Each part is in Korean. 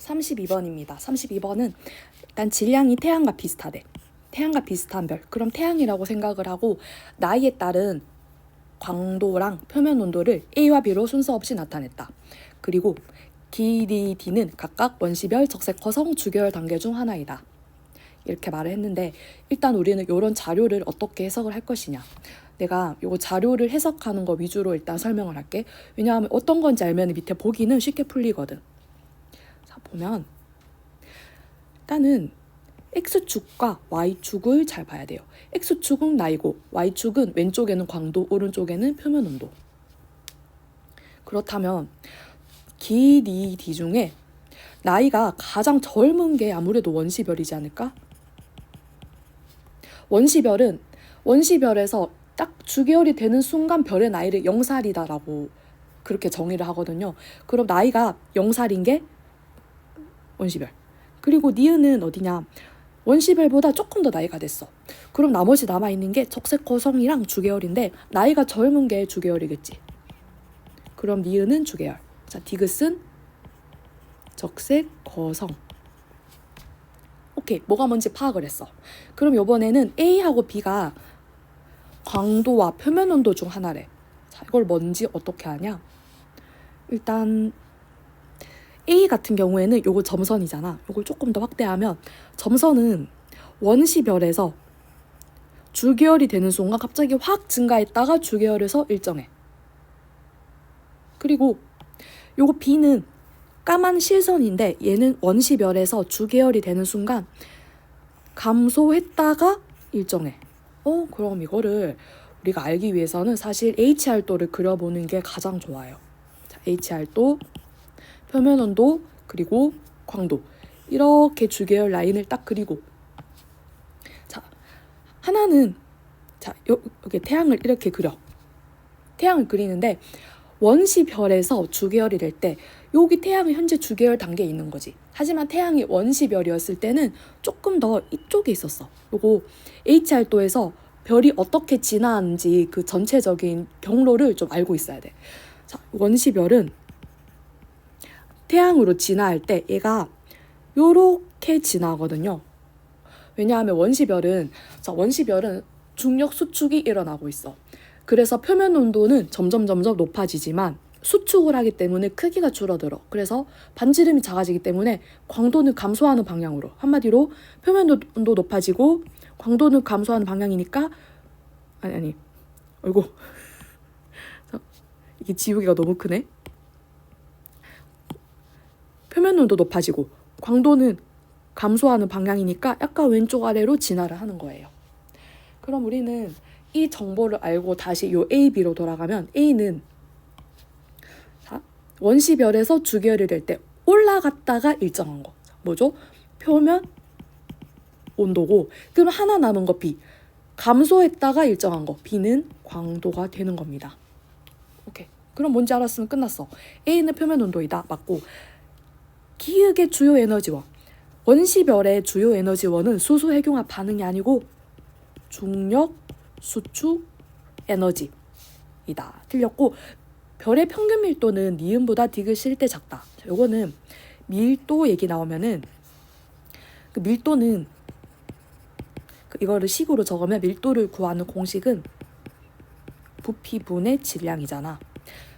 32번입니다. 32번은 일단 질량이 태양과 비슷하대. 태양과 비슷한 별. 그럼 태양이라고 생각을 하고 나이에 따른 광도랑 표면 온도를 A와 B로 순서 없이 나타냈다. 그리고 길이 D는 각각 원시별, 적색커성, 주계열 단계 중 하나이다. 이렇게 말을 했는데 일단 우리는 이런 자료를 어떻게 해석을 할 것이냐. 내가 이 자료를 해석하는 거 위주로 일단 설명을 할게. 왜냐하면 어떤 건지 알면 밑에 보기는 쉽게 풀리거든. 자, 보면 일단은 X축과 Y축을 잘 봐야 돼요. X축은 나이고 Y축은 왼쪽에는 광도, 오른쪽에는 표면 온도. 그렇다면 길이 D 중에 나이가 가장 젊은 게 아무래도 원시별이지 않을까? 원시별에서 딱 주계열이 되는 순간 별의 나이를 0살이다라고 그렇게 정의를 하거든요. 그럼 나이가 0살인 게 원시별. 그리고 니은은 어디냐? 원시별보다 조금 더 나이가 됐어. 그럼 나머지 남아있는 게 적색거성이랑 주계열인데 나이가 젊은 게 주계열이겠지. 그럼 니은은 주계열. 자, 디귿은 적색거성. 오케이, 뭐가 뭔지 파악을 했어. 그럼 이번에는 A하고 B가 광도와 표면 온도 중 하나래. 자, 이걸 뭔지 어떻게 하냐? 일단 A 같은 경우에는 요거 점선이잖아. 요걸 조금 더 확대하면 점선은 원시별에서 주계열이 되는 순간 갑자기 확 증가했다가 주계열에서 일정해. 그리고 요거 B는 까만 실선인데 얘는 원시별에서 주계열이 되는 순간 감소했다가 일정해. 그럼 이거를 우리가 알기 위해서는 사실 HR도를 그려보는 게 가장 좋아요. 자, HR도, 표면 온도, 그리고 광도. 이렇게 주계열 라인을 딱 그리고. 자, 하나는, 자, 여기 태양을 이렇게 그려. 태양을 그리는데, 원시별에서 주계열이 될 때, 여기 태양이 현재 주계열 단계에 있는 거지. 하지만 태양이 원시별이었을 때는 조금 더 이쪽에 있었어. 요거 HR도에서 별이 어떻게 진화하는지 그 전체적인 경로를 좀 알고 있어야 돼. 자, 원시별은 태양으로 진화할 때 얘가 요렇게 진화하거든요. 왜냐하면 원시별은 중력 수축이 일어나고 있어. 그래서 표면 온도는 점점 높아지지만 수축을 하기 때문에 크기가 줄어들어. 그래서 반지름이 작아지기 때문에 광도는 감소하는 방향으로. 한마디로 표면 온도 높아지고 광도는 감소하는 방향이니까 어이구 이게 지우개가 너무 크네. 표면 온도 높아지고 광도는 감소하는 방향이니까 약간 왼쪽 아래로 진화를 하는 거예요. 그럼 우리는 이 정보를 알고 다시 요 A, B로 돌아가면 A는 원시별에서 주계열이 될 때 올라갔다가 일정한 거. 뭐죠? 표면 온도고. 그럼 하나 남은 거 B. 감소했다가 일정한 거. B는 광도가 되는 겁니다. 오케이. 그럼 뭔지 알았으면 끝났어. A는 표면 온도이다. 맞고. 기역의 주요 에너지원. 원시별의 주요 에너지원은 수소 핵융합 반응이 아니고 중력 수축 에너지이다. 틀렸고. 별의 평균 밀도는 니은보다 디귿일 때 작다. 자, 요거는 밀도 얘기 나오면은 그 밀도는 이거를 식으로 적으면 밀도를 구하는 공식은 부피분의 질량이잖아.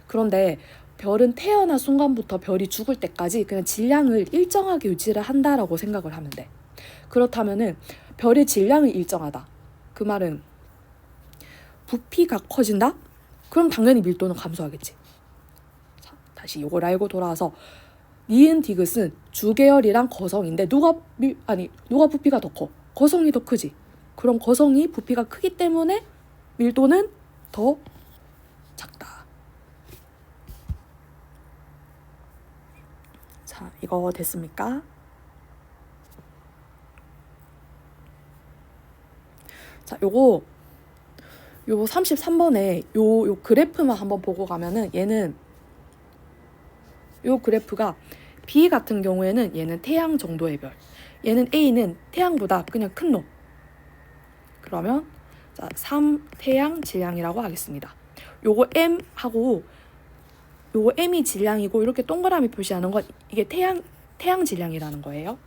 그런데 별은 태어난 순간부터 별이 죽을 때까지 그냥 질량을 일정하게 유지를 한다라고 생각을 하면 돼. 그렇다면은 별의 질량을 일정하다. 그 말은 부피가 커진다? 그럼 당연히 밀도는 감소하겠지. 자, 다시 이걸 알고 돌아와서 니은 디귿은 주계열이랑 거성인데 누가 부피가 더 커? 거성이 더 크지. 그럼 거성이 부피가 크기 때문에 밀도는 더 작다. 자, 이거 됐습니까? 자, 요거 33번에 요 그래프만 한번 보고 가면은 얘는 요 그래프가 B 같은 경우에는 얘는 태양 정도의 별. 얘는 A는 태양보다 그냥 큰 놈. 그러면 자, 3태양 질량이라고 하겠습니다. 요거 M하고 요거 M이 질량이고 이렇게 동그라미 표시하는 건 이게 태양 태양 질량이라는 거예요.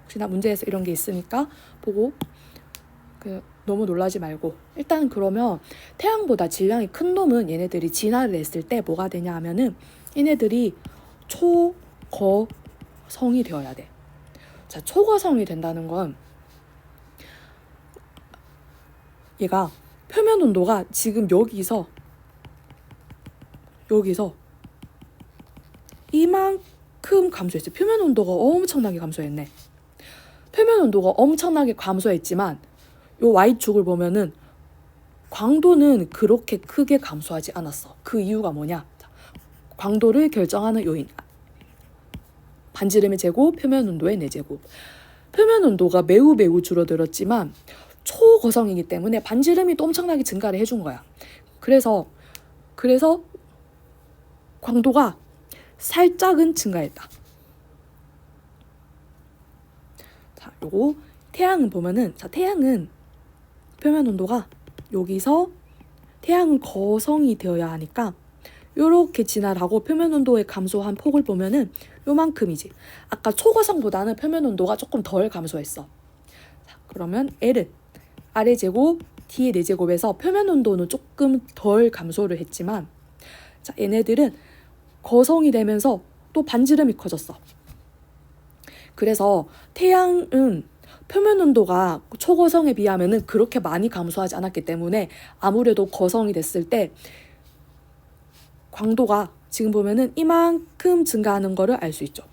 혹시나 문제에서 이런 게 있으니까 보고 너무 놀라지 말고, 일단 그러면 태양보다 질량이 큰 놈은 얘네들이 진화를 했을 때 뭐가 되냐 하면은 얘네들이 초거성이 되어야 돼. 자, 초거성이 된다는 건 얘가 표면 온도가 지금 여기서 이만큼 감소했어요. 표면 온도가 엄청나게 감소했네. 표면 온도가 엄청나게 감소했지만 요 Y축을 보면은 광도는 그렇게 크게 감소하지 않았어. 그 이유가 뭐냐? 광도를 결정하는 요인. 반지름의 제곱, 표면 온도의 4제곱. 표면 온도가 매우 줄어들었지만 초거성이기 때문에 반지름이 또 엄청나게 증가를 해준 거야. 그래서 광도가 살짝은 증가했다. 자, 요거 태양은 보면은, 자, 태양은 표면 온도가 여기서 태양은 거성이 되어야 하니까 요렇게 진화를 하고 표면 온도의 감소한 폭을 보면은 요만큼이지. 아까 초거성보다는 표면 온도가 조금 덜 감소했어. 자, 그러면 L은 아래 제곱, T의 4제곱에서 표면 온도는 조금 덜 감소를 했지만, 자, 얘네들은 거성이 되면서 또 반지름이 커졌어. 그래서 태양은 표면 온도가 초거성에 비하면은 그렇게 많이 감소하지 않았기 때문에 아무래도 거성이 됐을 때 광도가 지금 보면은 이만큼 증가하는 거를 알 수 있죠.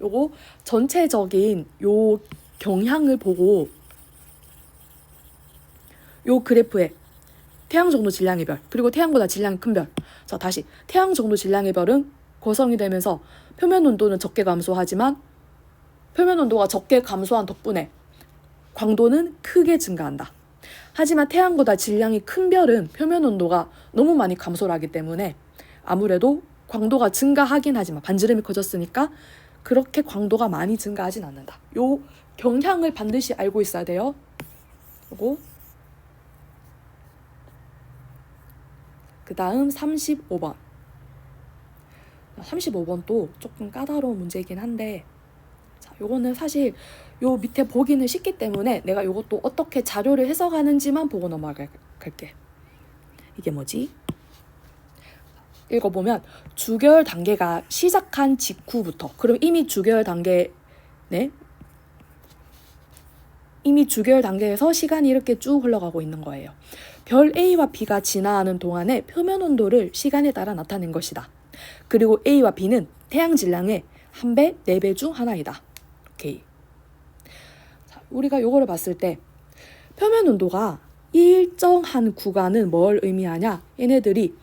요거 전체적인 요 경향을 보고 요 그래프에 태양 정도 질량의 별, 그리고 태양보다 질량이 큰 별. 자, 다시 태양 정도 질량의 별은 거성이 되면서 표면 온도는 적게 감소하지만 표면 온도가 적게 감소한 덕분에 광도는 크게 증가한다. 하지만 태양보다 질량이 큰 별은 표면 온도가 너무 많이 감소를 하기 때문에 아무래도 광도가 증가하긴 하지만 반지름이 커졌으니까 그렇게 광도가 많이 증가하진 않는다. 요 경향을 반드시 알고 있어야 돼요. 그리고 그 다음 35번. 35번도 조금 까다로운 문제이긴 한데, 자, 요거는 사실 요 밑에 보기는 쉽기 때문에 내가 요것도 어떻게 자료를 해석하는지만 보고 넘어갈게. 이게 뭐지? 읽어보면 주결 단계가 시작한 직후부터, 그럼 이미 주결 단계에서 시간이 이렇게 쭉 흘러가고 있는 거예요. 별 A와 B가 진화하는 동안에 표면 온도를 시간에 따라 나타낸 것이다. 그리고 A와 B는 태양 질량의 1배, 4배 중 하나이다. 오케이. 자, 우리가 요거를 봤을 때 표면 온도가 일정한 구간은 뭘 의미하냐? 얘네들이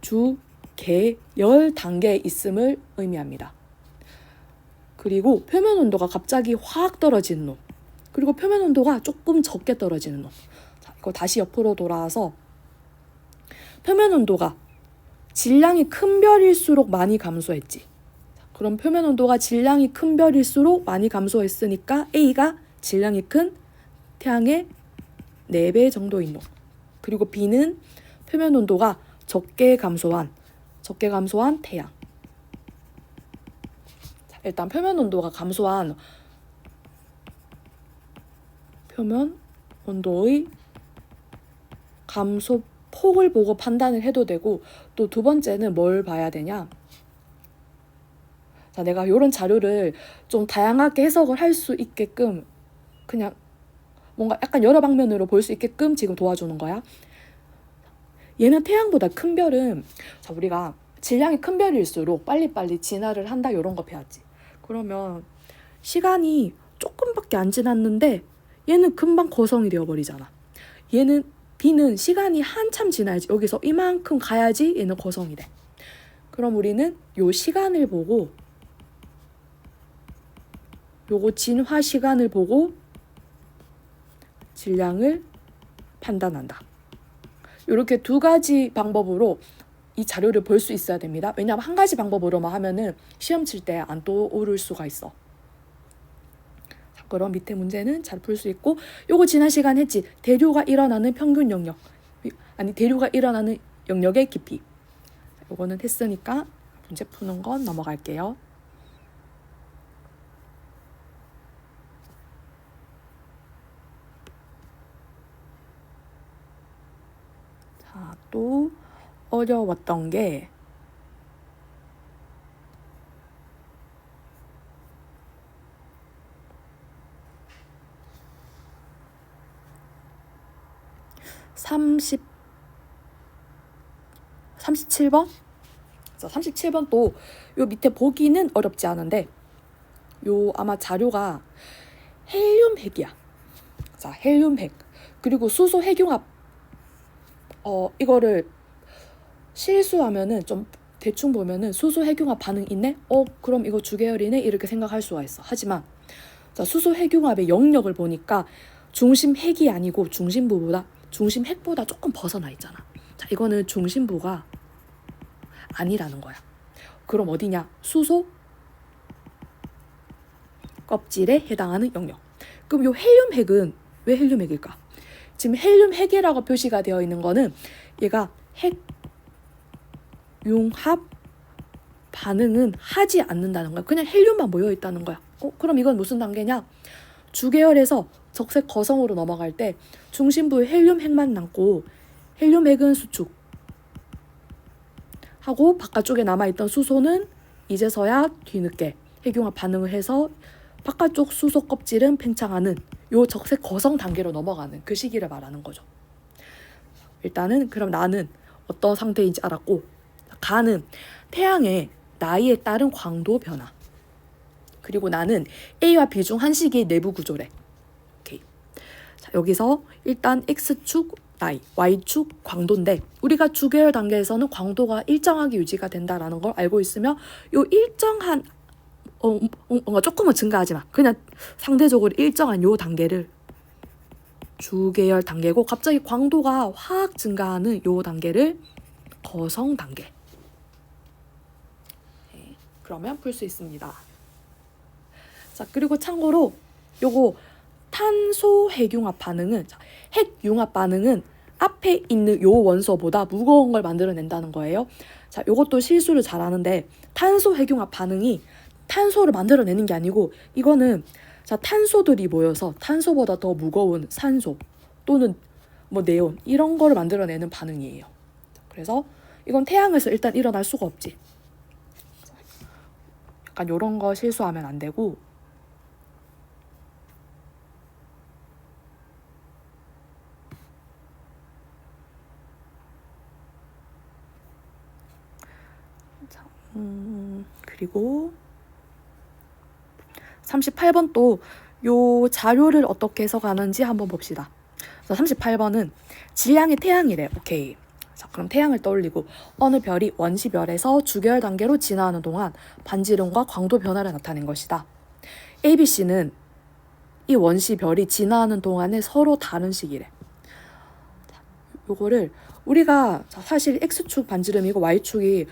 주, 계, 열 단계에 있음을 의미합니다. 그리고 표면 온도가 갑자기 확 떨어지는 놈, 그리고 표면 온도가 조금 적게 떨어지는 놈. 자, 이거 다시 옆으로 돌아와서 표면 온도가 질량이 큰 별일수록 많이 감소했지. 그럼 표면 온도가 질량이 큰 별일수록 많이 감소했으니까 A가 질량이 큰 태양의 4배 정도인 놈. 그리고 B는 표면 온도가 적게 감소한 태양. 자, 일단 표면 온도가 감소한 표면 온도의 감소 폭을 보고 판단을 해도 되고, 또 두 번째는 뭘 봐야 되냐? 자, 내가 이런 자료를 좀 다양하게 해석을 할 수 있게끔 그냥 뭔가 약간 여러 방면으로 볼 수 있게끔 지금 도와주는 거야. 얘는 태양보다 큰 별은, 자, 우리가 질량이 큰 별일수록 빨리빨리 진화를 한다 이런 거 배웠지. 그러면 시간이 조금밖에 안 지났는데 얘는 금방 거성이 되어버리잖아. 얘는 B는 시간이 한참 지나야지, 여기서 이만큼 가야지 얘는 거성이 돼. 그럼 우리는 요 시간을 보고, 요거 진화 시간을 보고 질량을 판단한다. 이렇게 두 가지 방법으로 이 자료를 볼 수 있어야 됩니다. 왜냐하면 한 가지 방법으로만 하면은 시험 칠 때 안 떠오를 수가 있어. 자, 그럼 밑에 문제는 잘 풀 수 있고, 요거 지난 시간 했지. 대류가 일어나는 평균 영역, 아니 대류가 일어나는 영역의 깊이. 요거는 했으니까 문제 푸는 건 넘어갈게요. 자, 또 어려웠던 게 (30) 37번? 자, 37번 또 요 밑에 보기는 어렵지 않은데 요 아마 자료가 헬륨 핵이야. 자, 헬륨 핵 그리고 수소 핵융합 이거를 실수하면은 좀 대충 보면은 수소 핵융합 반응 있네? 그럼 이거 주계열이네? 이렇게 생각할 수가 있어. 하지만 자, 수소 핵융합의 영역을 보니까 중심 핵이 아니고 중심 핵보다 조금 벗어나 있잖아. 자, 이거는 중심부가 아니라는 거야. 그럼 어디냐? 수소 껍질에 해당하는 영역. 그럼 요 헬륨 핵은 왜 헬륨 핵일까? 지금 헬륨 핵이라고 표시가 되어 있는 거는 얘가 핵융합 반응은 하지 않는다는 거야. 그냥 헬륨만 모여 있다는 거야. 그럼 이건 무슨 단계냐? 주계열에서 적색 거성으로 넘어갈 때 중심부에 헬륨 핵만 남고 헬륨 핵은 수축 하고 바깥쪽에 남아있던 수소는 이제서야 뒤늦게 핵융합 반응을 해서 바깥쪽 수소 껍질은 팽창하는 요 적색 거성 단계로 넘어가는 그 시기를 말하는 거죠. 일단은 그럼 나는 어떤 상태인지 알았고, 가는 태양의 나이에 따른 광도 변화, 그리고 나는 A와 B 중 한 시기의 내부 구조래. 오케이. 자, 여기서 일단 X축 나이, Y축 광도인데 우리가 주계열 단계에서는 광도가 일정하게 유지가 된다라는 걸 알고 있으면 요 일정한 뭔가 조금은 증가하지만 그냥 상대적으로 일정한 요 단계를 주계열 단계고, 갑자기 광도가 확 증가하는 요 단계를 거성 단계. 네, 그러면 풀 수 있습니다. 자, 그리고 참고로 요거 탄소 핵융합 반응은, 핵융합 반응은 앞에 있는 요 원소보다 무거운 걸 만들어낸다는 거예요. 자, 요것도 실수를 잘 하는데 탄소 핵융합 반응이 탄소를 만들어내는 게 아니고 이거는 자, 탄소들이 모여서 탄소보다 더 무거운 산소 또는 뭐 네온 이런 거를 만들어내는 반응이에요. 그래서 이건 태양에서 일단 일어날 수가 없지. 약간 요런 거 실수하면 안 되고, 그리고 38번 또 요 자료를 어떻게 해석하는지 한번 봅시다. 자, 38번은 질량의 태양이래. 오케이. 자, 그럼 태양을 떠올리고 어느 별이 원시별에서 주계열 단계로 진화하는 동안 반지름과 광도 변화를 나타낸 것이다. A, B, C는 이 원시별이 진화하는 동안에 서로 다른 시기래. 요거를 우리가 사실 X축 반지름이고 Y축이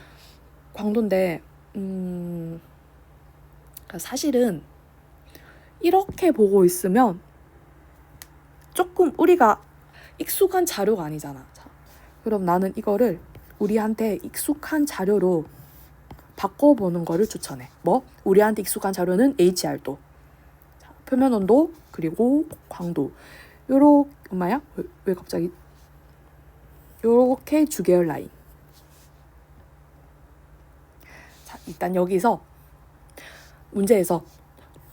광도인데 사실은 이렇게 보고 있으면 조금 우리가 익숙한 자료가 아니잖아. 자, 그럼 나는 이거를 우리한테 익숙한 자료로 바꿔보는 거를 추천해. 뭐? 우리한테 익숙한 자료는 HR도, 자, 표면 온도, 그리고 광도. 요렇게, 엄마야? 왜 갑자기? 요렇게 주계열 라인. 자, 일단 여기서 문제에서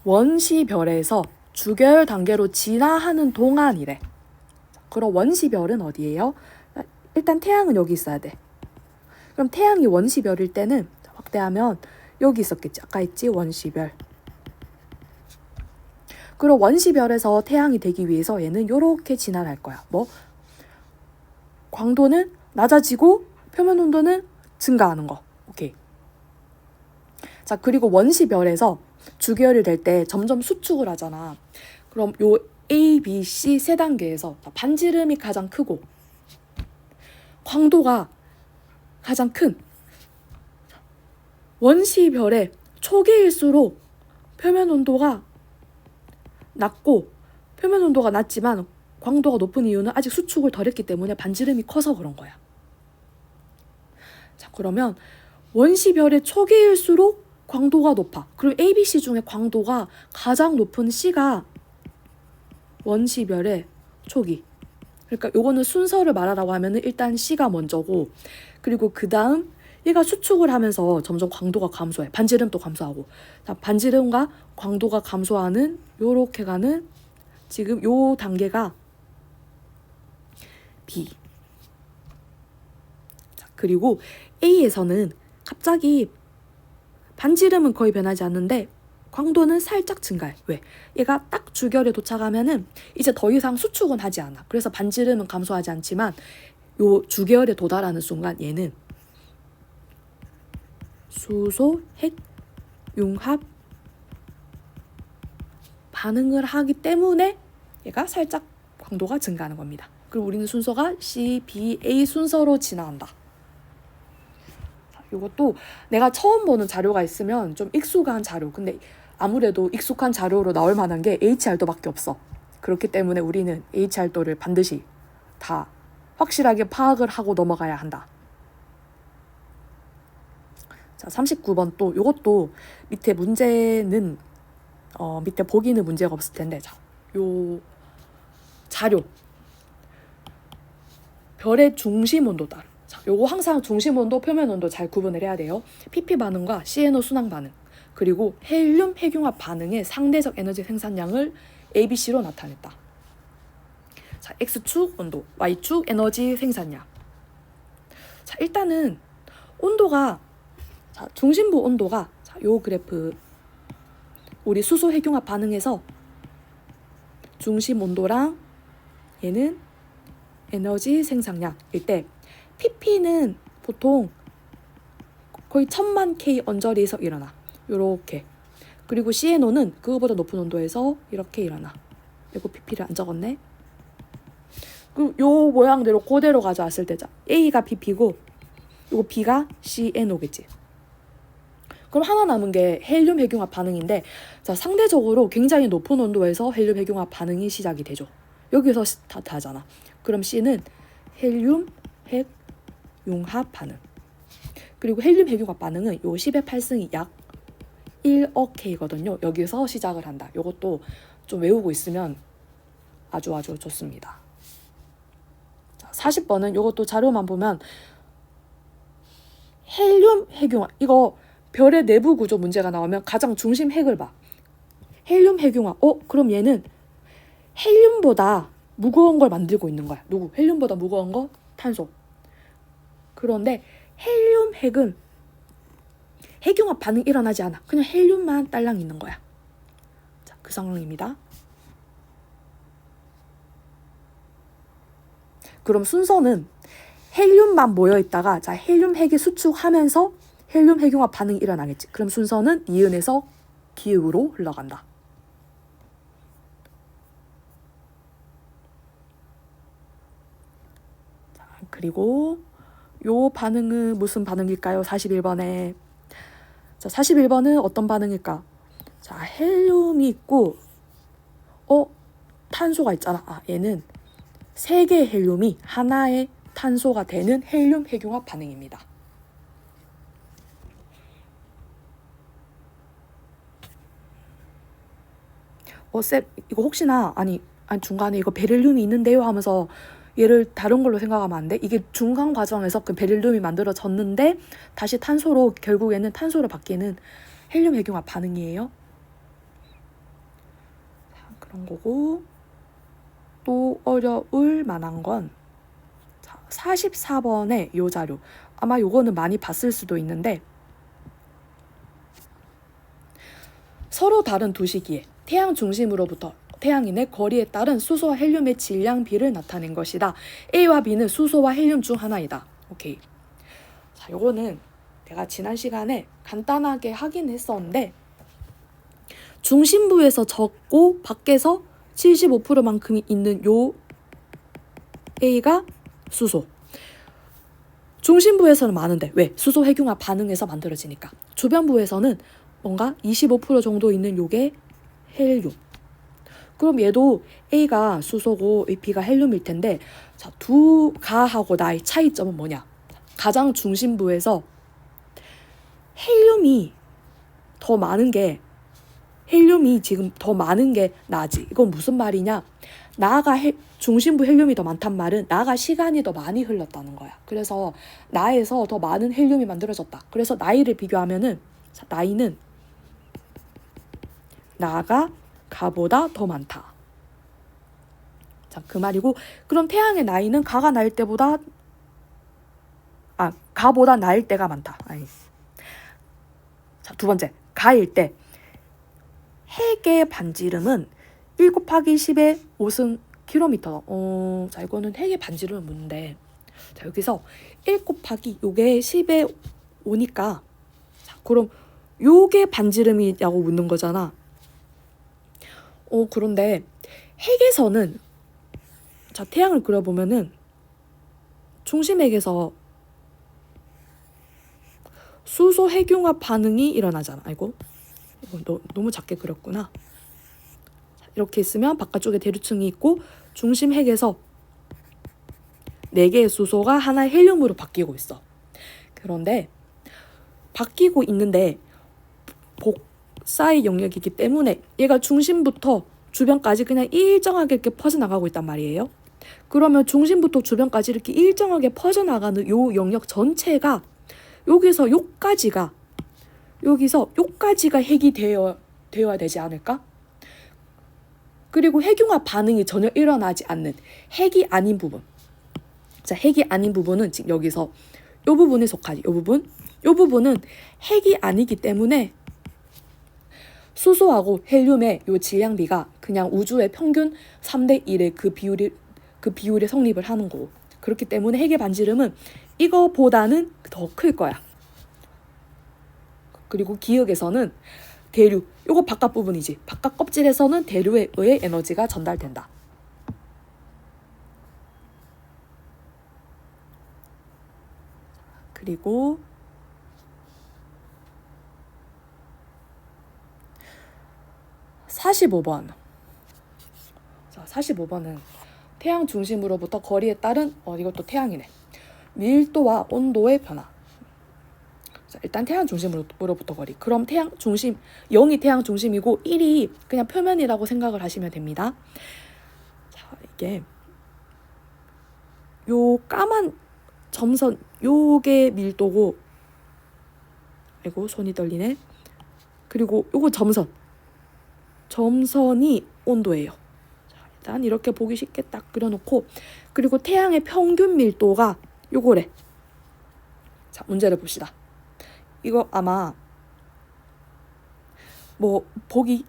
원시별에서 주계열 단계로 진화하는 동안이래. 그럼 원시별은 어디예요? 일단 태양은 여기 있어야 돼. 그럼 태양이 원시별일 때는 확대하면 여기 있었겠지. 아까 있지? 원시별. 그럼 원시별에서 태양이 되기 위해서 얘는 이렇게 진화를 할 거야. 뭐? 광도는 낮아지고 표면 온도는 증가하는 거. 오케이. 자, 그리고 원시별에서 주계열이 될 때 점점 수축을 하잖아. 그럼 요 A, B, C 세 단계에서 반지름이 가장 크고 광도가 가장 큰 원시별의 초기일수록 표면 온도가 낮고, 표면 온도가 낮지만 광도가 높은 이유는 아직 수축을 덜 했기 때문에 반지름이 커서 그런 거야. 자, 그러면 원시별의 초기일수록 광도가 높아. 그럼 ABC 중에 광도가 가장 높은 C가 원시별의 초기. 그러니까 요거는 순서를 말하라고 하면은 일단 C가 먼저고, 그리고 그 다음 얘가 수축을 하면서 점점 광도가 감소해. 반지름도 감소하고. 반지름과 광도가 감소하는 요렇게 가는 지금 요 단계가 B. 자, 그리고 A에서는 갑자기 반지름은 거의 변하지 않는데 광도는 살짝 증가해. 왜? 얘가 딱 주결에 도착하면은 이제 더 이상 수축은 하지 않아. 그래서 반지름은 감소하지 않지만 요 주결에 도달하는 순간 얘는 수소, 핵, 융합 반응을 하기 때문에 얘가 살짝 광도가 증가하는 겁니다. 그리고 우리는 순서가 C, B, A 순서로 진화한다. 이것도 내가 처음 보는 자료가 있으면 좀 익숙한 자료. 근데 아무래도 익숙한 자료로 나올 만한 게 HR도밖에 없어. 그렇기 때문에 우리는 HR도를 반드시 다 확실하게 파악을 하고 넘어가야 한다. 자, 39번 또 이것도 밑에 문제는 밑에 보기는 문제가 없을 텐데, 자, 요 자료 별의 중심 온도다. 자, 요거 항상 중심 온도, 표면 온도 잘 구분을 해야 돼요. PP 반응과 CNO 순항 반응, 그리고 헬륨 핵융합 반응의 상대적 에너지 생산량을 ABC로 나타냈다. 자, X축 온도, Y축 에너지 생산량. 자, 일단은 온도가, 자, 중심부 온도가, 자, 요 그래프 우리 수소 핵융합 반응에서 중심 온도랑 얘는 에너지 생산량일 때 PP는 보통 거의 1000만 K 언저리에서 일어나. 요렇게. 그리고 CNO는 그거보다 높은 온도에서 이렇게 일어나. 이거 PP를 안 적었네. 요 모양대로 그대로 가져왔을 때, 자, A가 PP고 요거 B가 CNO겠지. 그럼 하나 남은 게 헬륨 핵융합 반응인데, 자, 상대적으로 굉장히 높은 온도에서 헬륨 핵융합 반응이 시작이 되죠. 여기서 스타트하잖아. 그럼 C는 헬륨 핵융합 반응. 그리고 헬륨 핵융합 반응은 요 10의 8승이 약 1억 K거든요. 여기서 시작을 한다. 요것도 좀 외우고 있으면 아주 좋습니다. 자, 40번은 요것도 자료만 보면 헬륨 핵융합, 이거 별의 내부 구조 문제가 나오면 가장 중심 핵을 봐. 헬륨 핵융합. 그럼 얘는 헬륨보다 무거운 걸 만들고 있는 거야. 누구? 헬륨보다 무거운 거? 탄소. 그런데 헬륨 핵은 핵융합 반응 일어나지 않아. 그냥 헬륨만 딸랑 있는 거야. 자, 그 상황입니다. 그럼 순서는 헬륨만 모여있다가, 자, 헬륨 핵이 수축하면서 헬륨 핵융합 반응이 일어나겠지. 그럼 순서는 니은에서 기읍으로 흘러간다. 자, 그리고 요 반응은 무슨 반응일까요? 41번에. 자, 41번은 어떤 반응일까? 자, 헬륨이 있고 탄소가 있잖아. 얘는 3개의 헬륨이 하나의 탄소가 되는 헬륨 핵융합 반응입니다. 쌤, 이거 혹시나 아니 중간에 이거 베릴륨이 있는데요 하면서 얘를 다른 걸로 생각하면 안 돼? 이게 중간 과정에서 그 베릴륨이 만들어졌는데 다시 탄소로, 결국에는 탄소로 바뀌는 헬륨 핵융합 반응이에요. 자, 그런 거고, 또 어려울 만한 건, 자, 44번의 요 자료. 아마 요거는 많이 봤을 수도 있는데, 서로 다른 두 시기에 태양 중심으로부터 태양인의 거리에 따른 수소와 헬륨의 질량 비를 나타낸 것이다. A와 B는 수소와 헬륨 중 하나이다. 오케이. 자, 요거는 내가 지난 시간에 간단하게 하긴 했었는데, 중심부에서 적고 밖에서 75%만큼이 있는 요 A가 수소. 중심부에서는 많은데, 왜? 수소 핵융합 반응에서 만들어지니까. 주변부에서는 뭔가 25% 정도 있는 요게 헬륨. 그럼 얘도 A가 수소고 B가 헬륨일 텐데, 자, 두 가하고 나의 차이점은 뭐냐? 가장 중심부에서 헬륨이 더 많은 게 헬륨이 지금 더 많은 게 나지. 이건 무슨 말이냐? 나가 중심부 헬륨이 더 많단 말은 나가 시간이 더 많이 흘렀다는 거야. 그래서 나에서 더 많은 헬륨이 만들어졌다. 그래서 나이를 비교하면은 나이는 나가 가보다 더 많다. 자, 그 말이고 그럼 태양의 나이는 가가 나일 때보다 가보다 나일 때가 많다. 아니. 자, 두 번째. 가일 때 핵의 반지름은 1 곱하기 10의 5승 킬로미터. 자, 이거는 핵의 반지름은 뭔데? 자, 여기서 1 곱하기 요게 10의 5니까 자, 그럼 요게 반지름이냐고 묻는 거잖아. 그런데 핵에서는 자, 태양을 그려보면은 중심핵에서 수소 핵융합 반응이 일어나잖아. 아이고, 이거 너무 작게 그렸구나. 이렇게 있으면 바깥쪽에 대류층이 있고 중심핵에서 4개의 수소가 하나의 헬륨으로 바뀌고 있어. 그런데 바뀌고 있는데 복사의 영역이기 때문에 얘가 중심부터 주변까지 그냥 일정하게 이렇게 퍼져나가고 있단 말이에요. 그러면 중심부터 주변까지 이렇게 일정하게 퍼져나가는 요 영역 전체가 여기서 요까지가 핵이 되어야 되지 않을까? 그리고 핵융합 반응이 전혀 일어나지 않는 핵이 아닌 부분. 자, 핵이 아닌 부분은 지금 여기서 요 부분에 속하지. 요 부분은 핵이 아니기 때문에 수소하고 헬륨의 요 질량비가 그냥 우주의 평균 3대 1의 그 비율에 성립을 하는 거고. 그렇기 때문에 핵의 반지름은 이거보다는 더 클 거야. 그리고 기역에서는 대류, 요거 바깥 부분이지. 바깥 껍질에서는 대류에 의해 에너지가 전달된다. 그리고 45번. 자, 45번은 태양 중심으로부터 거리에 따른 이것도 태양이네. 밀도와 온도의 변화. 자, 일단 태양 중심으로부터 거리. 그럼 태양 중심 0이 태양 중심이고 1이 그냥 표면이라고 생각을 하시면 됩니다. 자, 이게 요 까만 점선 요게 밀도고, 아이고 손이 떨리네. 그리고 요거 점선이 온도예요. 자, 일단 이렇게 보기 쉽게 딱 그려놓고, 그리고 태양의 평균 밀도가 요거래. 자, 문제를 봅시다. 이거 아마 보기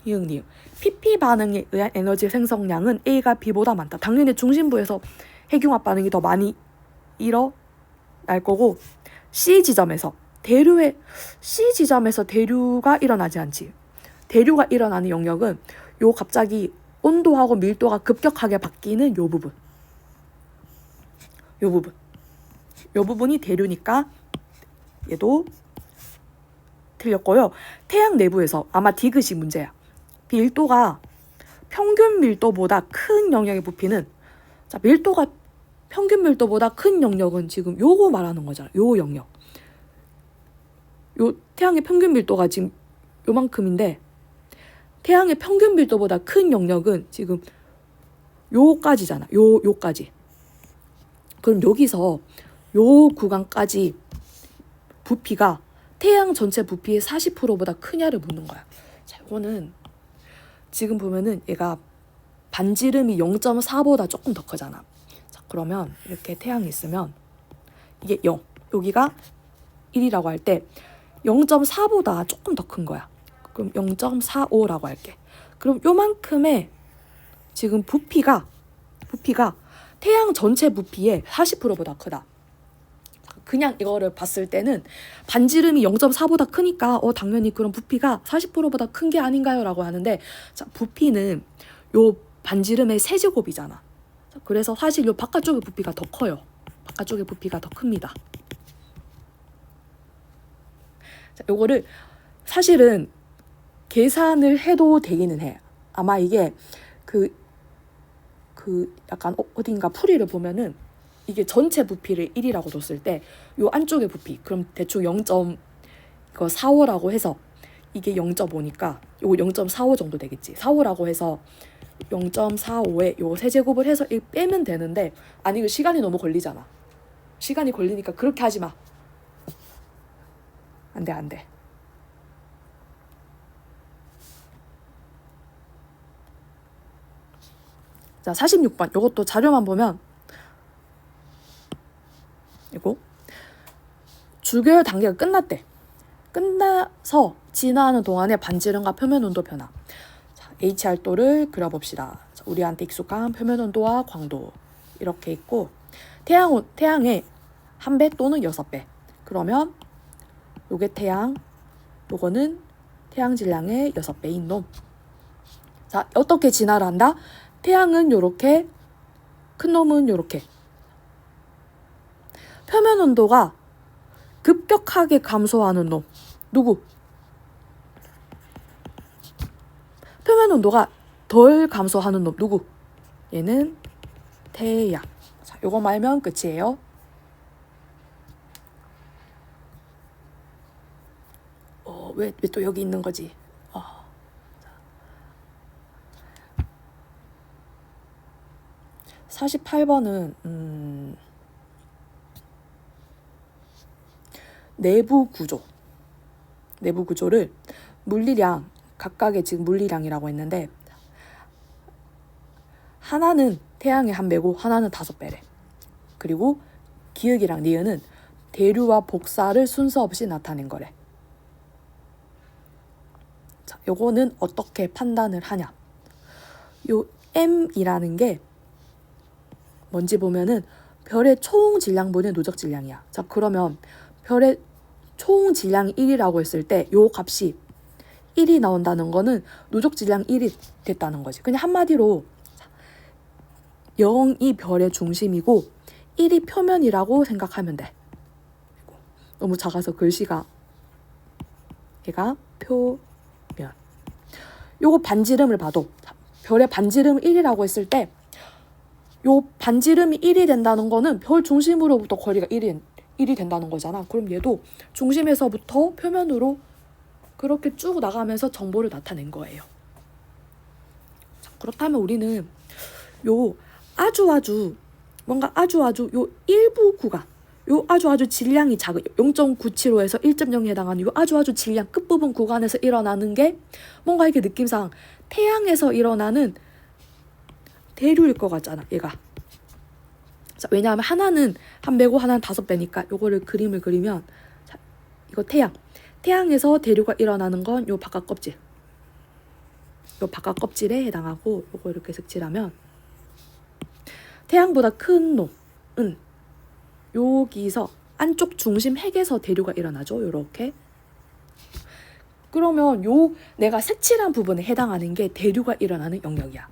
기억니요. PP 반응에 의한 에너지 생성량은 A가 B보다 많다. 당연히 중심부에서 핵융합 반응이 더 많이 일어날 거고, C 지점에서 대류가 일어나지 않지. 대류가 일어나는 영역은 요 갑자기 온도하고 밀도가 급격하게 바뀌는 요 부분이 대류니까 얘도 틀렸고요. 태양 내부에서 아마 디귿이 문제야. 밀도가 평균 밀도보다 큰 영역의 부피는, 자, 밀도가 평균 밀도보다 큰 영역은 지금 요거 말하는 거잖아. 요 영역. 요 태양의 평균 밀도가 지금 요만큼인데 태양의 평균 밀도보다 큰 영역은 지금 요까지잖아. 요까지. 그럼 여기서 요 구간까지 부피가 태양 전체 부피의 40%보다 크냐를 묻는 거야. 자, 이거는 지금 보면은 얘가 반지름이 0.4보다 조금 더 크잖아. 자, 그러면 이렇게 태양이 있으면 이게 0, 여기가 1이라고 할 때 0.4보다 조금 더 큰 거야. 그럼 0.45라고 할게. 그럼 요만큼의 지금 부피가 태양 전체 부피의 40%보다 크다. 그냥 이거를 봤을 때는 반지름이 0.4보다 크니까 당연히 그런 부피가 40%보다 큰 게 아닌가요? 라고 하는데, 자, 부피는 요 반지름의 세제곱이잖아. 그래서 사실 요 바깥쪽의 부피가 더 커요. 바깥쪽의 부피가 더 큽니다. 자, 요거를 사실은 계산을 해도 되기는 해. 아마 이게 약간 어딘가 풀이를 보면은 이게 전체 부피를 1이라고 뒀을 때 요 안쪽의 부피 그럼 대충 0.45라고 해서 이게 0.5니까 요거 0.45 정도 되겠지. 45라고 해서 0.45에 요 세제곱을 해서 빼면 되는데 아니 이거 시간이 너무 걸리잖아. 시간이 걸리니까 그렇게 하지 마. 안 돼, 안 돼. 자, 46번. 요것도 자료만 보면 이거 주교열 단계가 끝났대. 끝나서 진화하는 동안에 반지름과 표면 온도 변화. 자, HR도를 그려봅시다. 자, 우리한테 익숙한 표면 온도와 광도 이렇게 있고 태양의 1배 또는 6배. 그러면 요게 태양, 요거는 태양 질량의 6배인 놈. 자, 어떻게 진화를 한다? 태양은 요렇게, 큰 놈은 요렇게. 표면 온도가 급격하게 감소하는 놈. 누구? 표면 온도가 덜 감소하는 놈. 누구? 얘는 태양. 자, 요거 말면 끝이에요. 왜 또 여기 있는 거지? 48번은 내부 구조를 물리량 각각의 지금 물리량이라고 했는데 하나는 태양의 1배고 하나는 5배래. 그리고 기역이랑 니은은 대류와 복사를 순서 없이 나타낸 거래. 자, 요거는 어떻게 판단을 하냐? 요 M이라는 게 뭔지 보면은 별의 총 질량분의 누적 질량이야. 자, 그러면 별의 총 질량이 1이라고 했을 때 요 값이 1이 나온다는 거는 누적 질량 1이 됐다는 거지. 그냥 한마디로 0이 별의 중심이고 1이 표면이라고 생각하면 돼. 너무 작아서 글씨가 얘가 표면. 요거 반지름을 봐도 별의 반지름 1이라고 했을 때 요 반지름이 1이 된다는 거는 별 중심으로부터 거리가 1이 된다는 거잖아. 그럼 얘도 중심에서부터 표면으로 그렇게 쭉 나가면서 정보를 나타낸 거예요. 자, 그렇다면 우리는 요 아주 요 일부 구간, 요 아주 질량이 작은 0.975에서 1.0에 해당하는 요 아주 질량 끝부분 구간에서 일어나는 게 뭔가 이렇게 느낌상 태양에서 일어나는 대류일 것 같잖아, 얘가. 자, 왜냐하면 하나는 1배고 하나는 5배니까 요거를 그림을 그리면 자, 이거 태양에서 대류가 일어나는 건 요 바깥 껍질. 요 바깥 껍질에 해당하고 요거 이렇게 색칠하면 태양보다 큰 놈은 여기서 안쪽 중심 핵에서 대류가 일어나죠. 요렇게. 그러면 요 내가 색칠한 부분에 해당하는 게 대류가 일어나는 영역이야.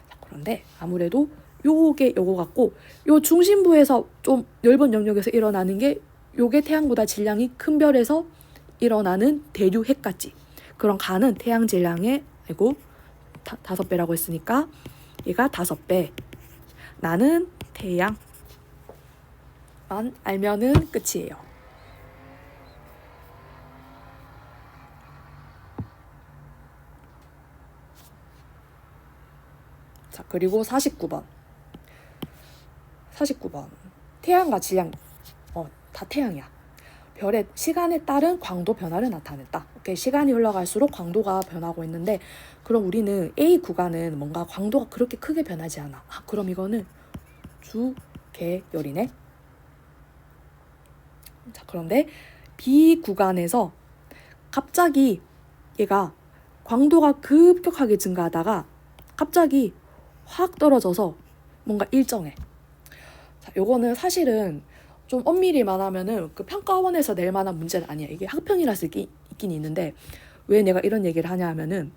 자, 그런데 아무래도 요게 요거 같고 요 중심부에서 좀 넓은 영역에서 일어나는 게 요게 태양보다 질량이 큰 별에서 일어나는 대류 핵 같지. 그런 가는 태양 질량의 5배라고 했으니까 얘가 5배. 나는 태양만 알면은 끝이에요. 자, 그리고 49번. 태양과 질량 다 태양이야. 별의 시간에 따른 광도 변화를 나타냈다. 오케이, 시간이 흘러갈수록 광도가 변하고 있는데 그럼 우리는 A 구간은 뭔가 광도가 그렇게 크게 변하지 않아. 그럼 이거는 주계열이네. 자, 그런데 B 구간에서 갑자기 얘가 광도가 급격하게 증가하다가 갑자기 확 떨어져서 뭔가 일정해. 자, 요거는 사실은 좀 엄밀히 말하면은 그 평가원에서 낼 만한 문제는 아니야. 이게 학평이라서 있긴 있는데 왜 내가 이런 얘기를 하냐 하면은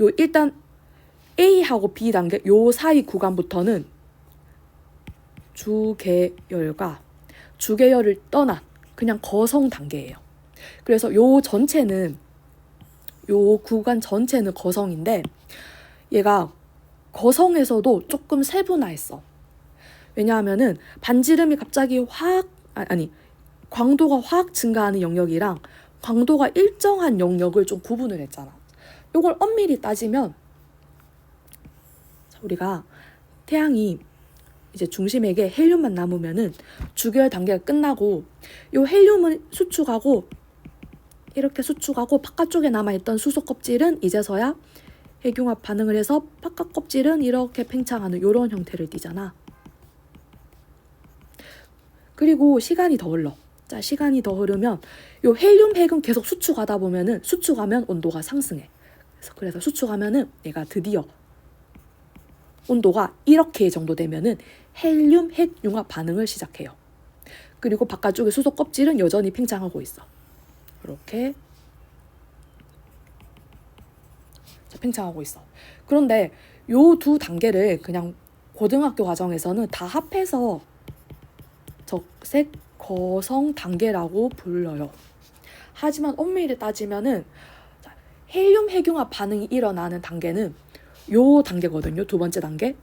요 일단 A하고 B 단계 요 사이 구간부터는 주계열과 주계열을 떠난 그냥 거성 단계예요. 그래서 요 전체는 요 구간 전체는 거성인데 얘가 거성에서도 조금 세분화했어. 왜냐하면은 반지름이 갑자기 광도가 확 증가하는 영역이랑 광도가 일정한 영역을 좀 구분을 했잖아. 이걸 엄밀히 따지면 우리가 태양이 이제 중심에게 헬륨만 남으면은 주결 단계가 끝나고 요 헬륨은 수축하고 이렇게 수축하고 바깥쪽에 남아있던 수소 껍질은 이제서야 핵융합 반응을 해서 바깥 껍질은 이렇게 팽창하는 이런 형태를 띠잖아. 그리고 시간이 더 흘러. 자, 시간이 더 흐르면 요 헬륨 핵은 계속 수축하다 보면은 수축하면 온도가 상승해. 그래서 수축하면은 얘가 드디어 온도가 이렇게 정도 되면은 헬륨 핵 융합 반응을 시작해요. 그리고 바깥쪽의 수소 껍질은 여전히 팽창하고 있어. 이렇게 팽창하고 있어. 그런데 요 두 단계를 그냥 고등학교 과정에서는 다 합해서 적색 거성 단계라고 불러요. 하지만 엄밀히 따지면은 헬륨 핵융합 반응이 일어나는 단계는 요 단계거든요. 두 번째 단계.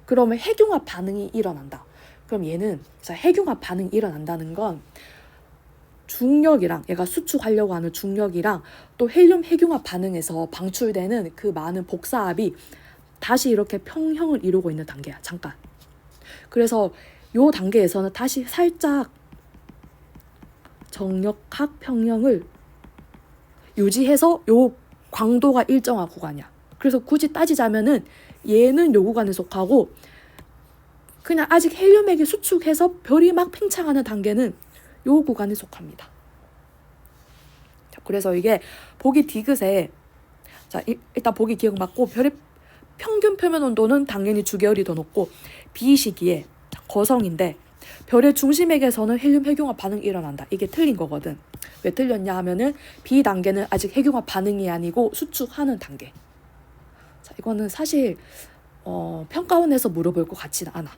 그러면 핵융합 반응이 일어난다. 그럼 얘는 핵융합 반응이 일어난다는 건 중력이랑 얘가 수축하려고 하는 중력이랑 또 헬륨 핵융합 반응에서 방출되는 그 많은 복사압이 다시 이렇게 평형을 이루고 있는 단계야. 잠깐. 그래서 요 단계에서는 다시 살짝 정력학 평형을 유지해서 요 광도가 일정한 구간이야. 그래서 굳이 따지자면은 얘는 요 구간에 속하고 그냥 아직 헬륨액이 수축해서 별이 막 팽창하는 단계는 요 구간에 속합니다. 자, 그래서 이게 보기 디귿에 자, 일단 보기 기억 맞고 별의 평균 표면 온도는 당연히 주계열이 더 높고 B 시기에 거성인데 별의 중심액에서는 헬륨 핵융합 반응이 일어난다. 이게 틀린 거거든. 왜 틀렸냐 하면은 B 단계는 아직 핵융합 반응이 아니고 수축하는 단계. 자, 이거는 사실 평가원에서 물어볼 것 같지는 않아.